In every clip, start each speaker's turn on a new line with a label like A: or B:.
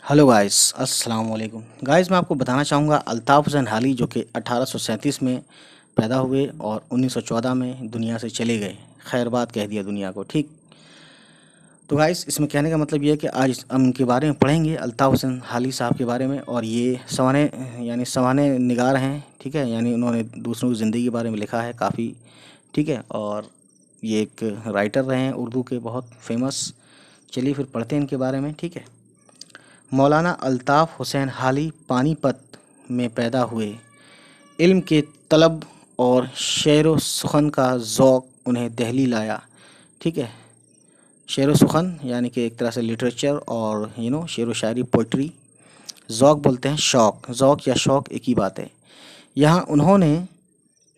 A: Hello guys, अस्सलाम वालेकुम guys. मैं आपको बताना चाहूँगा अल्ताफ़ हुसैन हाली जो कि 1837 में पैदा हुए और 1914 में दुनिया से चले गए। खैरबाद कह दिया दुनिया को, ठीक। तो गाइस इसमें कहने का मतलब ये है कि आज हम इनके बारे में पढ़ेंगे, अल्ताफ़ हुसैन हाली साहब के बारे में। और ये सवाने निगार हैं, ठीक है। यानी उन्होंने दूसरों की ज़िंदगी के बारे में लिखा है काफ़ी, ठीक है। और ये एक राइटर रहे हैं उर्दू के बहुत फेमस। चलिए फिर पढ़ते हैं इनके बारे में, ठीक है। मौलाना अल्ताफ़ हुसैन हाली पानीपत में पैदा हुए। इल्म के तलब और शेर व सुखन का ज़ौक़ उन्हें दिल्ली लाया, ठीक है। शेर व सुखन यानी कि एक तरह से लिटरेचर और शेर व शायरी, पोइट्री। ज़ौक़ बोलते हैं शौक़, ज़ौक़ या शौक़ एक ही बात है। यहाँ उन्होंने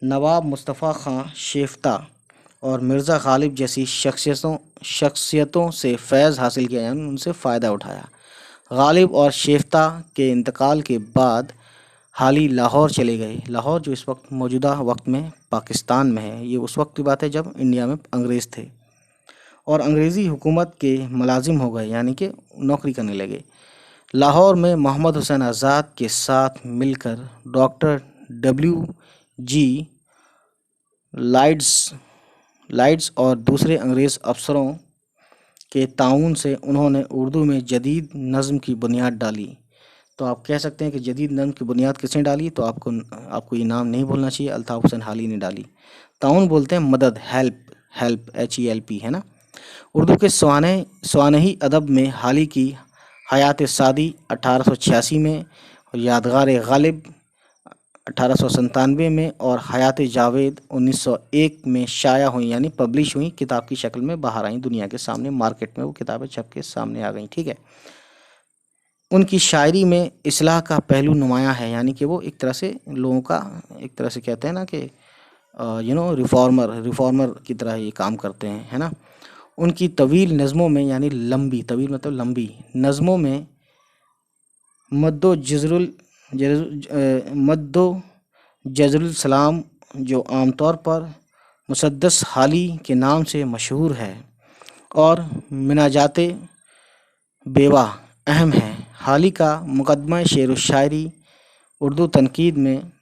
A: नवाब मुस्तफ़ा ख़ां शेफ्ता और मिर्ज़ा गालिब जैसी शख्सियतों से फैज़ हासिल किया, यानी उनसे फ़ायदा उठाया। गालिब और शेफ्ता के इंतकाल के बाद हाली लाहौर चले गए। लाहौर जो इस वक्त मौजूदा वक्त में पाकिस्तान में है, ये उस वक्त की बात है जब इंडिया में अंग्रेज़ थे और अंग्रेज़ी हुकूमत के मुलाजिम हो गए, यानी कि नौकरी करने लगे। लाहौर में मोहम्मद हुसैन आज़ाद के साथ मिलकर डॉक्टर W.G. लाइड्स और दूसरे अंग्रेज़ अफसरों के ताउन से उन्होंने उर्दू में जदीद नज़्म की बुनियाद डाली। तो आप कह सकते हैं कि जदीद नज़्म की बुनियाद किसने डाली, तो आपको ये नाम नहीं भूलना चाहिए, अल्ताफ़ हुसैन हाली ने डाली। ताउन बोलते हैं मदद, हेल्प HELP, है ना। उर्दू के स्वानही अदब में हाली की हयात सादी 1886 में, और यादगार गालिब 1897 में और हयात जावेद 1901 में शाया हुई, यानी पब्लिश हुई, किताब की शक्ल में बाहर आई दुनिया के सामने। मार्केट में वो किताबें छप के सामने आ गई, ठीक है। उनकी शायरी में इस्लाह का पहलू नुमायाँ है, यानी कि वो एक तरह से लोगों का, एक तरह से कहते हैं ना कि रिफॉर्मर की तरह ये काम करते हैं, है ना। उनकी तवील नज़मों में, यानी लंबी, तवील मतलब लंबी नज़मों में मद्दो जज़रुल सलाम, जो आमतौर पर मुसद्दस हाली के नाम से मशहूर है, और मिनाजाते बेवा अहम है। हाली का मुकदमा शेर व शायरी उर्दू तनकीद में,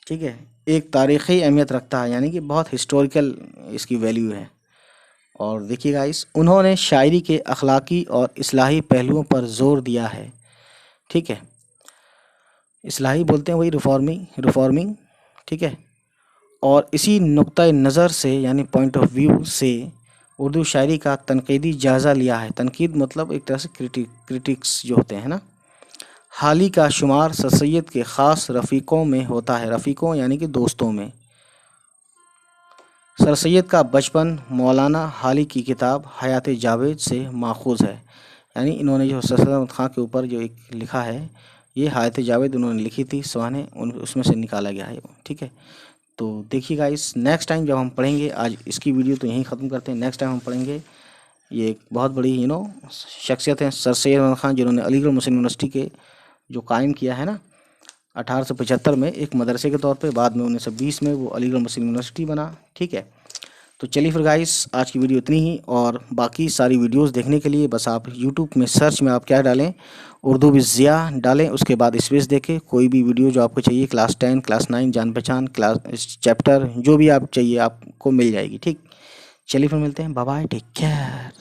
A: ठीक है, एक तारीख़ी अहमियत रखता है, यानी कि बहुत हिस्टोरिकल इसकी वैल्यू है। और देखिए गाइस, उन्होंने शायरी के अखलाकी और इस्लाही पहलुओं पर ज़ोर दिया है, ठीक है। इस्लाही बोलते हैं वही रिफॉर्मिंग, ठीक है। और इसी नुक्ता नज़र से, यानी पॉइंट ऑफ व्यू से, उर्दू शायरी का तनकीदी जायज़ा लिया है। तनकीद मतलब एक तरह से क्रिटिक्स जो होते हैं ना। हाली का शुमार सर सैयद के ख़ास रफ़ीक़ों में होता है, रफ़ीक़ों यानी कि दोस्तों में। सर सैयद का बचपन मौलाना हाली की किताब हयात जावेद से माखूज़ है, यानी इन्होंने जो सर सैयद अहमद ख़ां के ऊपर जो एक लिखा है, ये हयात जावेद उन्होंने लिखी थी, सवाने उसमें से निकाला गया है, ठीक है। तो देखिए गाइस, नेक्स्ट टाइम जब हम पढ़ेंगे, आज इसकी वीडियो तो यहीं ख़त्म करते हैं। नेक्स्ट टाइम हम पढ़ेंगे, ये एक बहुत बड़ी शख्सियत है सर सैयद अहमद ख़ां, जिन्होंने अलीगढ़ मुस्लिम यूनिवर्सिटी के जो कायम किया है ना 1875 में एक मदरसे के तौर पे। बाद में 1920 में वो अलीगढ़ मुस्लिम यूनिवर्सिटी बना, ठीक है। तो चलिए फिर गाइस, आज की वीडियो इतनी ही। और बाकी सारी वीडियोस देखने के लिए बस आप यूट्यूब में सर्च में आप क्या डालें, उर्दू विद ज़िया डालें, उसके बाद स्पेस देखें। कोई भी वीडियो जो आपको चाहिए, क्लास 10, क्लास 9, जान पहचान, क्लास चैप्टर, जो भी आप चाहिए आपको मिल जाएगी, ठीक। चलिए फिर मिलते हैं, बाय बाय, टेक केयर।